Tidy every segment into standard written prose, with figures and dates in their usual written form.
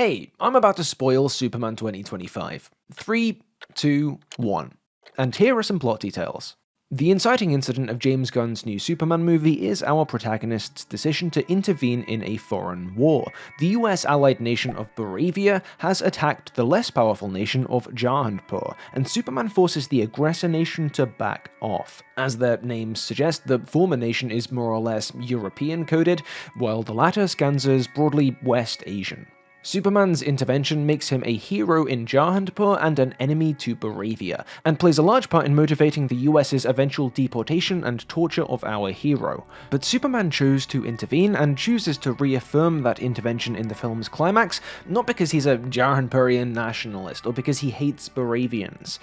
Hey, I'm about to spoil Superman 2025. 3, 2, 1. And here are some plot details. The inciting incident of James Gunn's new Superman movie is our protagonist's decision to intervene in a foreign war. The US allied nation of Boravia has attacked the less powerful nation of Jahanpur, and Superman forces the aggressor nation to back off. As their names suggest, the former nation is more or less European-coded, while the latter scans as broadly West Asian. Superman's intervention makes him a hero in Jahanpur and an enemy to Boravia, and plays a large part in motivating the US's eventual deportation and torture of our hero. But Superman chose to intervene, and chooses to reaffirm that intervention in the film's climax, not because he's a Jahanpurian nationalist, or because he hates Boravians.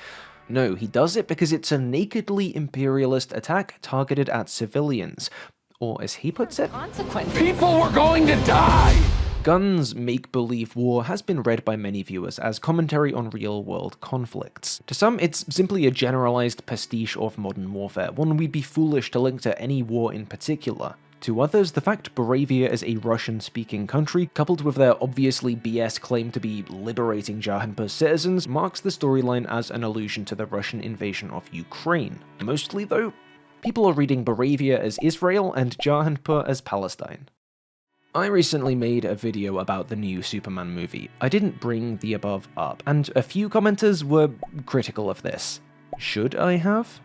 No, he does it because it's a nakedly imperialist attack targeted at civilians. Or as he puts it, people were going to die! Gunn's make-believe war has been read by many viewers as commentary on real-world conflicts. To some, it's simply a generalized pastiche of modern warfare, one we'd be foolish to link to any war in particular. To others, the fact Boravia is a Russian-speaking country, coupled with their obviously BS claim to be liberating Jahanpur's citizens, marks the storyline as an allusion to the Russian invasion of Ukraine. Mostly, though, people are reading Boravia as Israel and Jahanpur as Palestine. I recently made a video about the new Superman movie. I didn't bring the above up, and a few commenters were critical of this. Should I have?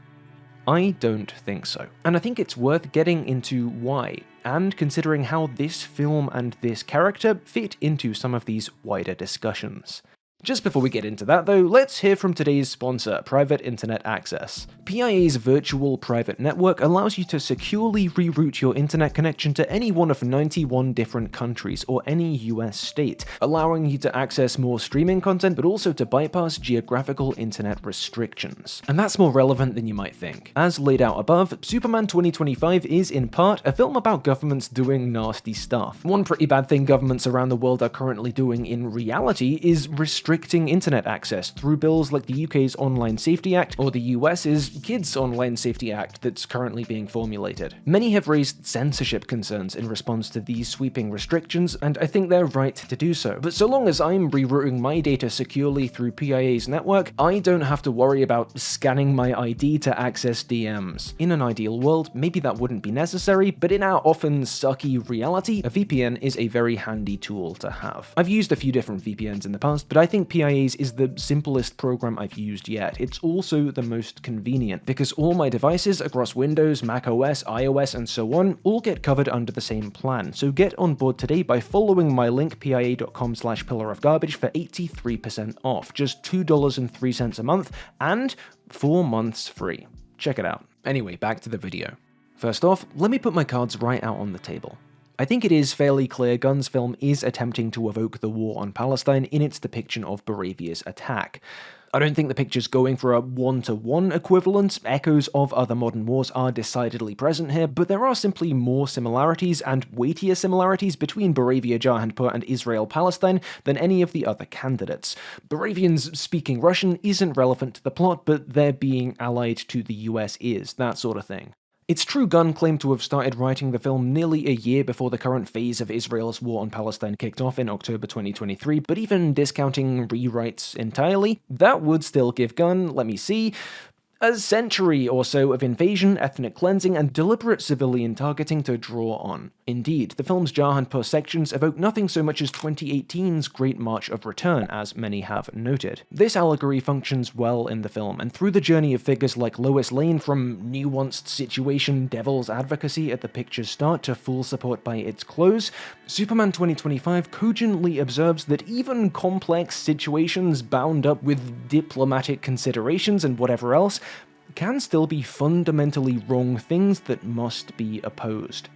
I don't think so. And I think it's worth getting into why, and considering how this film and this character fit into some of these wider discussions. Just before we get into that though, let's hear from today's sponsor, Private Internet Access. PIA's virtual private network allows you to securely reroute your internet connection to any one of 91 different countries or any US state, allowing you to access more streaming content but also to bypass geographical internet restrictions. And that's more relevant than you might think. As laid out above, Superman 2025 is in part a film about governments doing nasty stuff. One pretty bad thing governments around the world are currently doing in reality is restricting internet access through bills like the UK's Online Safety Act or the US's Kids Online Safety Act that's currently being formulated. Many have raised censorship concerns in response to these sweeping restrictions, and I think they're right to do so. But so long as I'm rerouting my data securely through PIA's network, I don't have to worry about scanning my ID to access DMs. In an ideal world, maybe that wouldn't be necessary, but in our often sucky reality, a VPN is a very handy tool to have. I've used a few different VPNs in the past, but I think PIA's is the simplest program I've used yet. It's also the most convenient, because all my devices across Windows, Mac OS, iOS, and so on all get covered under the same plan. So get on board today by following my link pia.com/pillarofgarbage for 83% off, just $2.03 a month, and 4 months free. Check it out. Anyway, back to the video. First off, let me put my cards right out on the table. I think it is fairly clear Gunn's film is attempting to evoke the war on Palestine in its depiction of Boravia's attack. I don't think the picture's going for a one-to-one equivalent. Echoes of other modern wars are decidedly present here, but there are simply more similarities and weightier similarities between Boravia, Jahanpur, and Israel-Palestine than any of the other candidates. Boravians speaking Russian isn't relevant to the plot, but their being allied to the US is, that sort of thing. It's true Gunn claimed to have started writing the film nearly a year before the current phase of Israel's war on Palestine kicked off in October 2023, but even discounting rewrites entirely, that would still give Gunn, let me see, a century or so of invasion, ethnic cleansing, and deliberate civilian targeting to draw on. Indeed, the film's Jahanpur sections evoke nothing so much as 2018's Great March of Return, as many have noted. This allegory functions well in the film, and through the journey of figures like Lois Lane from nuanced situation devil's advocacy at the picture's start to full support by its close, Superman 2025 cogently observes that even complex situations bound up with diplomatic considerations and whatever else can still be fundamentally wrong things that must be opposed.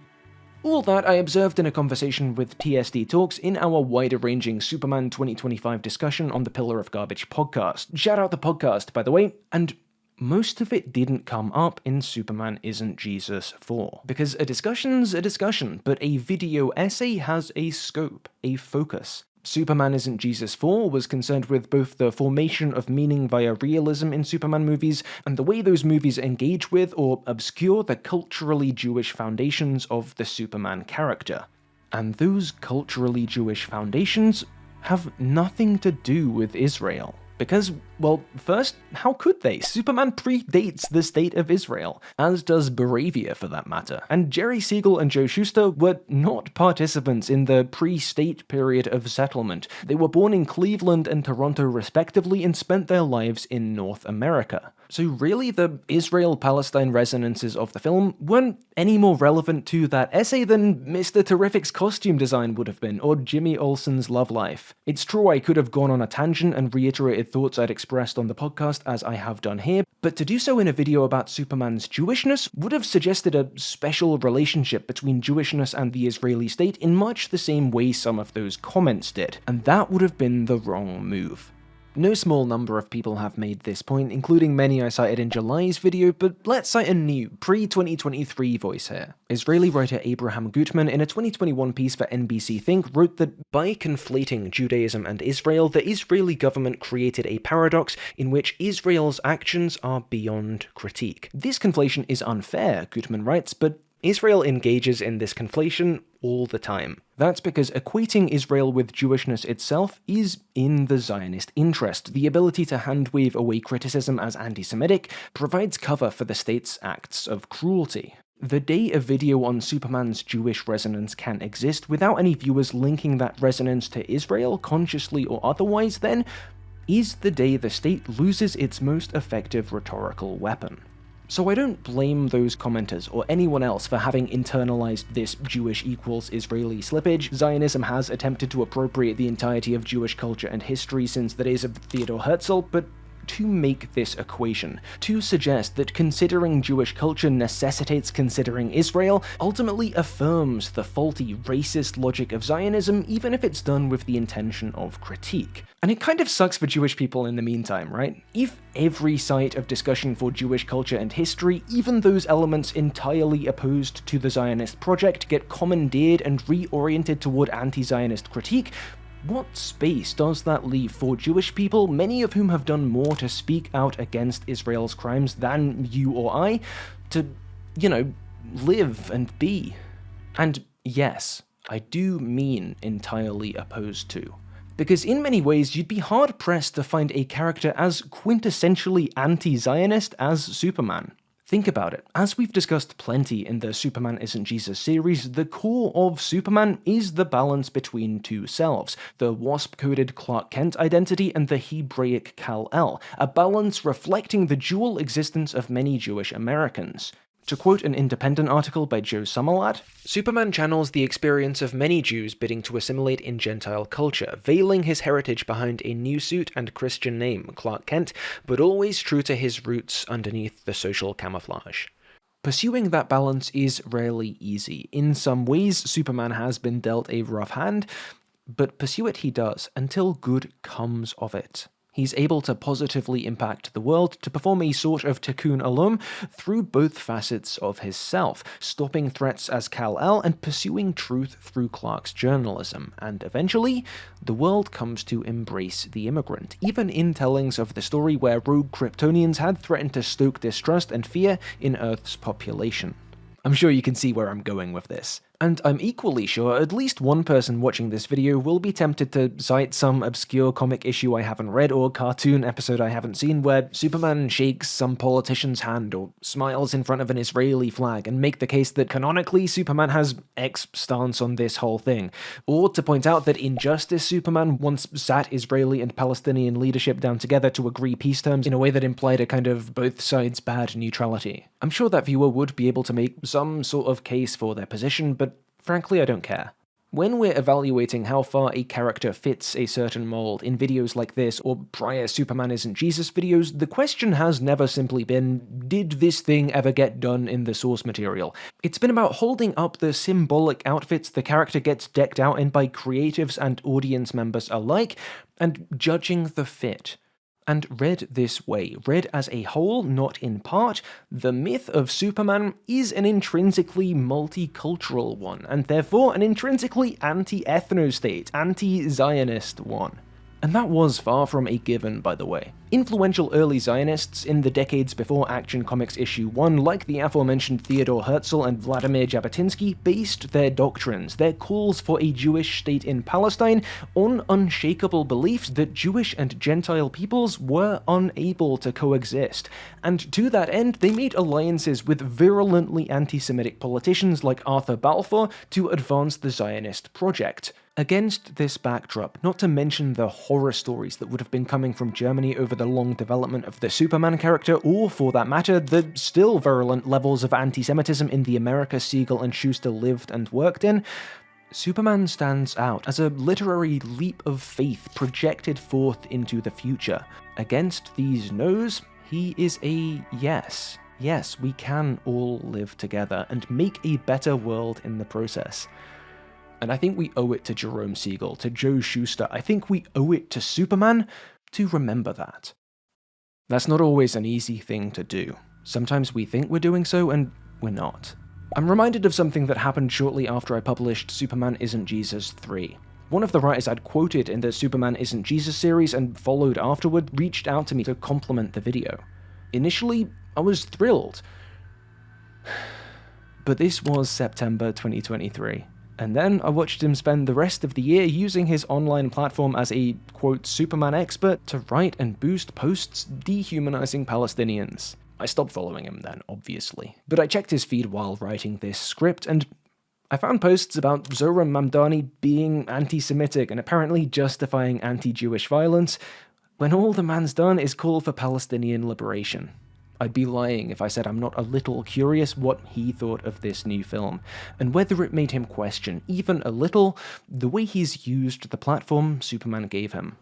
All that I observed in a conversation with TSD Talks in our wider-ranging Superman 2025 discussion on the Pillar of Garbage podcast. Shout out the podcast, by the way, and most of it didn't come up in Superman Isn't Jesus 4. Because a discussion's a discussion, but a video essay has a scope, a focus. Superman Isn't Jesus 4 was concerned with both the formation of meaning via realism in Superman movies, and the way those movies engage with or obscure the culturally Jewish foundations of the Superman character. And those culturally Jewish foundations have nothing to do with Israel. Because, well, first, how could they? Superman predates the state of Israel, as does Baravia for that matter, and Jerry Siegel and Joe Shuster were not participants in the pre-state period of settlement. They were born in Cleveland and Toronto respectively and spent their lives in North America. So really, the Israel-Palestine resonances of the film weren't any more relevant to that essay than Mr. Terrific's costume design would have been, or Jimmy Olsen's love life. It's true I could have gone on a tangent and reiterated thoughts I'd expressed on the podcast as I have done here, but to do so in a video about Superman's Jewishness would have suggested a special relationship between Jewishness and the Israeli state in much the same way some of those comments did, and that would have been the wrong move. No small number of people have made this point, including many I cited in July's video, but let's cite a new, pre-2023 voice here. Israeli writer Abraham Gutman, in a 2021 piece for NBC Think, wrote that by conflating Judaism and Israel, the Israeli government created a paradox in which Israel's actions are beyond critique. This conflation is unfair, Gutman writes, but Israel engages in this conflation all the time. That's because equating Israel with Jewishness itself is in the Zionist interest. The ability to hand-wave away criticism as anti-Semitic provides cover for the state's acts of cruelty. The day a video on Superman's Jewish resonance can exist without any viewers linking that resonance to Israel, consciously or otherwise, then, is the day the state loses its most effective rhetorical weapon. So I don't blame those commenters or anyone else for having internalized this Jewish equals Israeli slippage. Zionism has attempted to appropriate the entirety of Jewish culture and history since the days of Theodor Herzl, but to make this equation, to suggest that considering Jewish culture necessitates considering Israel, ultimately affirms the faulty racist logic of Zionism, even if it's done with the intention of critique. And it kind of sucks for Jewish people in the meantime, right? If every site of discussion for Jewish culture and history, even those elements entirely opposed to the Zionist project, get commandeered and reoriented toward anti-Zionist critique, what space does that leave for Jewish people, many of whom have done more to speak out against Israel's crimes than you or I, to, live and be? And yes, I do mean entirely opposed to. Because in many ways, you'd be hard-pressed to find a character as quintessentially anti-Zionist as Superman. Think about it. As we've discussed plenty in the Superman Isn't Jesus series, the core of Superman is the balance between two selves, the WASP-coded Clark Kent identity and the Hebraic Kal-El, a balance reflecting the dual existence of many Jewish Americans. To quote an Independent article by Joe Summerlad, Superman channels the experience of many Jews bidding to assimilate in Gentile culture, veiling his heritage behind a new suit and Christian name, Clark Kent, but always true to his roots underneath the social camouflage. Pursuing that balance is rarely easy. In some ways, Superman has been dealt a rough hand, but pursue it he does, until good comes of it. He's able to positively impact the world, to perform a sort of tikkun olam through both facets of his self, stopping threats as Kal-El and pursuing truth through Clark's journalism, and eventually, the world comes to embrace the immigrant, even in tellings of the story where rogue Kryptonians had threatened to stoke distrust and fear in Earth's population. I'm sure you can see where I'm going with this. And I'm equally sure at least one person watching this video will be tempted to cite some obscure comic issue I haven't read or cartoon episode I haven't seen where Superman shakes some politician's hand or smiles in front of an Israeli flag and make the case that canonically Superman has X stance on this whole thing. Or to point out that in Justice, Superman once sat Israeli and Palestinian leadership down together to agree peace terms in a way that implied a kind of both sides bad neutrality. I'm sure that viewer would be able to make some sort of case for their position, but frankly, I don't care. When we're evaluating how far a character fits a certain mold in videos like this or prior Superman Isn't Jesus videos, the question has never simply been, did this thing ever get done in the source material? It's been about holding up the symbolic outfits the character gets decked out in by creatives and audience members alike, and judging the fit. And read this way, read as a whole, not in part, the myth of Superman is an intrinsically multicultural one, and therefore an intrinsically anti-ethno-state, anti-Zionist one. And that was far from a given, by the way. Influential early Zionists in the decades before Action Comics issue 1, like the aforementioned Theodor Herzl and Vladimir Jabotinsky, based their doctrines, their calls for a Jewish state in Palestine, on unshakable beliefs that Jewish and Gentile peoples were unable to coexist. And to that end, they made alliances with virulently anti-Semitic politicians like Arthur Balfour to advance the Zionist project. Against this backdrop, not to mention the horror stories that would have been coming from Germany over the long development of the Superman character, or for that matter, the still virulent levels of anti-Semitism in the America Siegel and Schuster lived and worked in, Superman stands out as a literary leap of faith projected forth into the future. Against these no's, he is a yes. Yes, we can all live together and make a better world in the process. And I think we owe it to Jerome Siegel, to Joe Shuster, I think we owe it to Superman to remember that. That's not always an easy thing to do. Sometimes we think we're doing so, and we're not. I'm reminded of something that happened shortly after I published Superman Isn't Jesus 3. One of the writers I'd quoted in the Superman Isn't Jesus series and followed afterward reached out to me to compliment the video. Initially, I was thrilled. But this was September 2023. And then I watched him spend the rest of the year using his online platform as a, quote, Superman expert to write and boost posts dehumanizing Palestinians. I stopped following him then, obviously. But I checked his feed while writing this script, and I found posts about Zohran Mamdani being anti-Semitic and apparently justifying anti-Jewish violence, when all the man's done is call for Palestinian liberation. I'd be lying if I said I'm not a little curious what he thought of this new film, and whether it made him question, even a little, the way he's used the platform Superman gave him.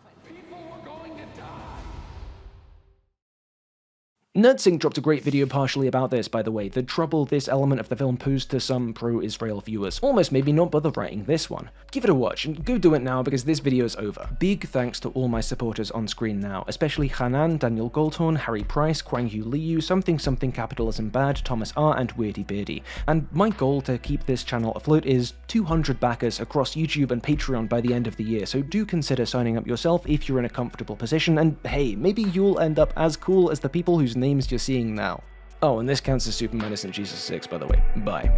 NerdSync dropped a great video partially about this, by the way, the trouble this element of the film posed to some pro-Israel viewers. Almost made me not bother writing this one. Give it a watch, and go do it now because this video's over. Big thanks to all my supporters on screen now, especially Hanan, Daniel Goldhorn, Harry Price, Kwanghu Liu, Something Capitalism Bad, Thomas R, and Weirdy Beardy. And my goal to keep this channel afloat is 200 backers across YouTube and Patreon by the end of the year, so do consider signing up yourself if you're in a comfortable position, and hey, maybe you'll end up as cool as the people whose names you're seeing now. Oh, and this counts as Superman Isn't Jesus 6, by the way. Bye.